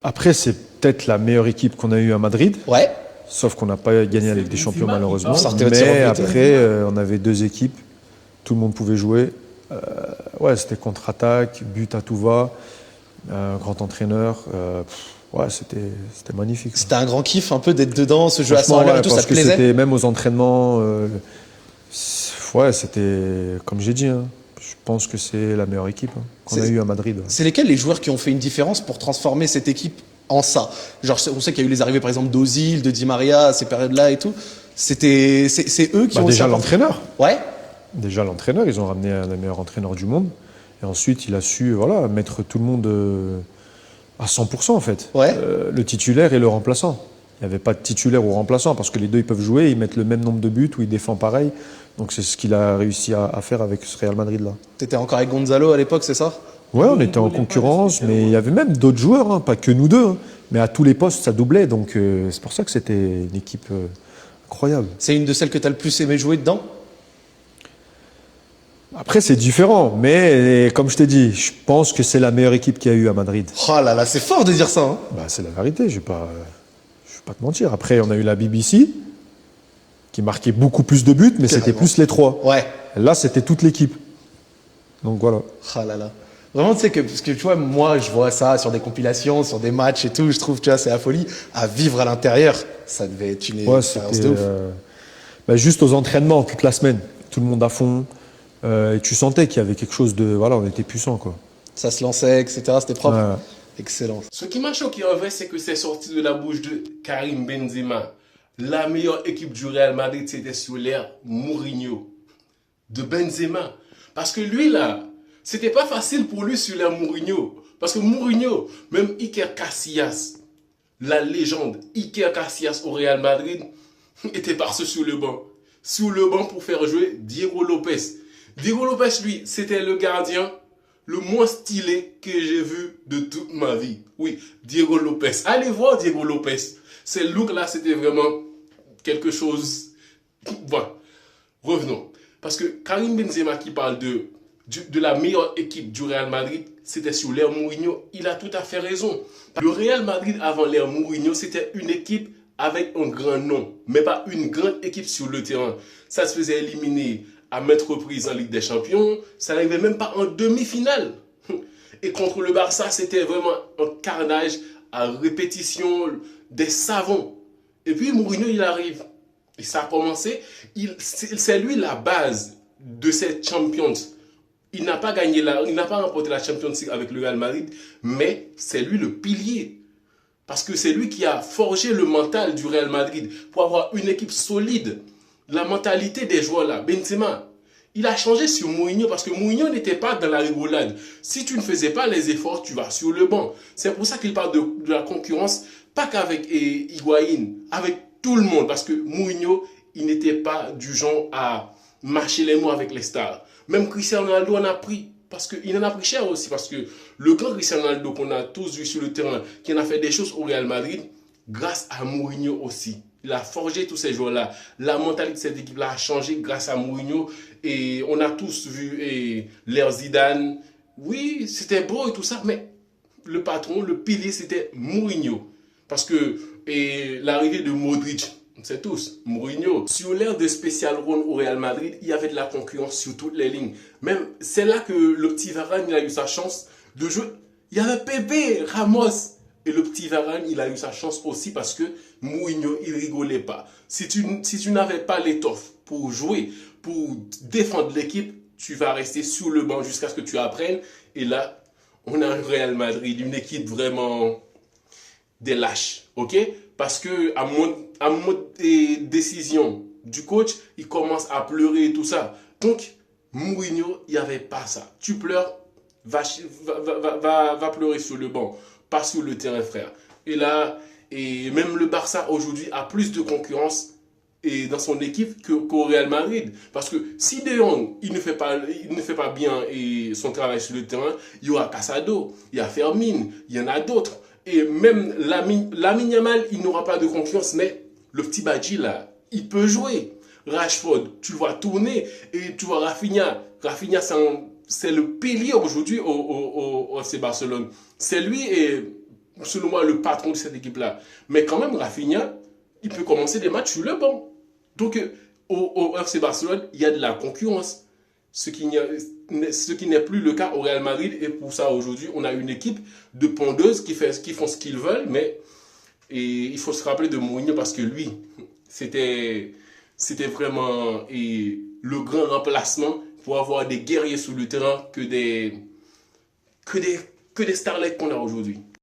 Après, c'est peut-être la meilleure équipe qu'on a eue à Madrid. Ouais. Sauf qu'on n'a pas gagné la Ligue des Champions malheureusement. Sortait Mais après, on avait deux équipes. Tout le monde pouvait jouer. Ouais, c'était contre-attaque, but à tout va. Grand entraîneur. Ouais, c'était magnifique. C'était un grand kiff un peu d'être dedans, ce jeu à 100 à l'heure et tout, ça te plaisait? C'était même aux entraînements. Ouais, c'était comme j'ai dit. Hein, je pense que c'est la meilleure équipe qu'on a eue à Madrid. C'est lesquels les joueurs qui ont fait une différence pour transformer cette équipe en ça? Genre, on sait qu'il y a eu les arrivées par exemple d'Ozil, de Di Maria, à ces périodes-là et tout. C'est eux qui ont déjà l'entraîneur. Ouais. Déjà l'entraîneur, ils ont ramené un des meilleurs entraîneurs du monde. Et ensuite, il a su mettre tout le monde à 100% en fait. Ouais. Le titulaire et le remplaçant. Il n'y avait pas de titulaire ou remplaçant parce que les deux ils peuvent jouer, ils mettent le même nombre de buts ou ils défendent pareil. Donc c'est ce qu'il a réussi à faire avec ce Real Madrid là. T'étais encore avec Gonzalo à l'époque, c'est ça? Ouais, on était en concurrence, mais il y avait même d'autres joueurs, pas que nous deux. Mais à tous les postes, ça doublait. Donc c'est pour ça que c'était une équipe incroyable. C'est une de celles que tu as le plus aimé jouer dedans? Après, c'est différent, mais comme je t'ai dit, je pense que c'est la meilleure équipe qu'il y a eu à Madrid. Oh là là, c'est fort de dire ça. Hein. C'est la vérité, je ne vais pas te mentir. Après, on a eu la BBC, qui marquait beaucoup plus de buts, mais c'était plus les trois. Ouais. Là, c'était toute l'équipe. Donc voilà. Oh là là. Vraiment, tu sais que, parce que tu vois, moi, je vois ça sur des compilations, sur des matchs et tout, je trouve, tu vois, c'est la folie. À vivre à l'intérieur, ça devait être une expérience de ouf. Juste aux entraînements, toute la semaine, tout le monde à fond. Et tu sentais qu'il y avait quelque chose de... Voilà, on était puissant, quoi. Ça se lançait, etc. C'était propre. Ouais. Excellent. Ce qui m'a choqué en vrai, c'est que c'est sorti de la bouche de Karim Benzema. La meilleure équipe du Real Madrid, c'était sur l'ère Mourinho. De Benzema. Parce que lui, là, c'était pas facile pour lui sur l'ère Mourinho. Parce que Mourinho, même Iker Casillas, la légende Iker Casillas au Real Madrid, était parti sur le banc. Sur le banc pour faire jouer Diego Lopez. Diego Lopez, lui, c'était le gardien le moins stylé que j'ai vu de toute ma vie. Oui, Diego Lopez. Allez voir Diego Lopez. Ces looks-là, c'était vraiment quelque chose... Voilà. Revenons. Parce que Karim Benzema qui parle de la meilleure équipe du Real Madrid, c'était sur l'ère Mourinho. Il a tout à fait raison. Le Real Madrid avant l'ère Mourinho, c'était une équipe avec un grand nom, mais pas une grande équipe sur le terrain. Ça se faisait éliminer à maintes reprises en Ligue des Champions. Ça n'arrivait même pas en demi-finale. Et contre le Barça, c'était vraiment un carnage à répétition, des savons. Et puis Mourinho, il arrive. Et ça a commencé. C'est lui la base de cette Champions. Il n'a pas remporté la Champions League avec le Real Madrid, mais c'est lui le pilier. Parce que c'est lui qui a forgé le mental du Real Madrid pour avoir une équipe solide. La mentalité des joueurs là, Benzema, il a changé sur Mourinho parce que Mourinho n'était pas dans la rigolade. Si tu ne faisais pas les efforts, tu vas sur le banc. C'est pour ça qu'il parle de la concurrence, pas qu'avec Higuaín, avec tout le monde. Parce que Mourinho, il n'était pas du genre à mâcher les mots avec les stars. Même Cristiano Ronaldo en a pris. Parce qu'il en a pris cher aussi. Parce que le grand Cristiano Ronaldo qu'on a tous vu sur le terrain, qui en a fait des choses au Real Madrid, grâce à Mourinho aussi. Il a forgé tous ces joueurs-là. La mentalité de cette équipe-là a changé grâce à Mourinho. Et on a tous vu l'ère Zidane. Oui, c'était beau et tout ça, mais le patron, le pilier, c'était Mourinho. Parce que l'arrivée de Modric, on sait tous, Mourinho. Sur l'ère de Special One au Real Madrid, il y avait de la concurrence sur toutes les lignes. Même, c'est là que le petit Varane, il a eu sa chance de jouer. Il y avait Pepe, Ramos. Et le petit Varane, il a eu sa chance aussi parce que Mourinho, il rigolait pas. Si tu n'avais pas l'étoffe pour jouer, pour défendre l'équipe, tu vas rester sur le banc jusqu'à ce que tu apprennes. Et là, on a un Real Madrid, une équipe vraiment des lâches, ok? Parce que à mon décision du coach, il commence à pleurer et tout ça. Donc, Mourinho, il n'y avait pas ça. Tu pleures, va pleurer sur le banc, pas sur le terrain, frère. Et là, même le Barça aujourd'hui a plus de concurrence dans son équipe qu'au Real Madrid. Parce que si De Jong, il ne fait pas bien son travail sur le terrain, il y aura Casado, il y a Fermin, il y en a d'autres. Et même Lamine Yamal, il n'aura pas de concurrence, mais le petit Badji là, il peut jouer. Rashford, tu le vois tourner, et tu vois Rafinha. Rafinha, c'est le pilier aujourd'hui au FC Barcelone. C'est lui et selon moi, le patron de cette équipe-là. Mais quand même, Rafinha, il peut commencer des matchs sur le banc. Donc, au FC Barcelone, il y a de la concurrence. Ce qui n'est plus le cas au Real Madrid. Et pour ça, aujourd'hui, on a une équipe de pondeuses qui font ce qu'ils veulent. Mais il faut se rappeler de Mourinho parce que lui, c'était vraiment le grand remplacement pour avoir des guerriers sur le terrain que des starlets qu'on a aujourd'hui.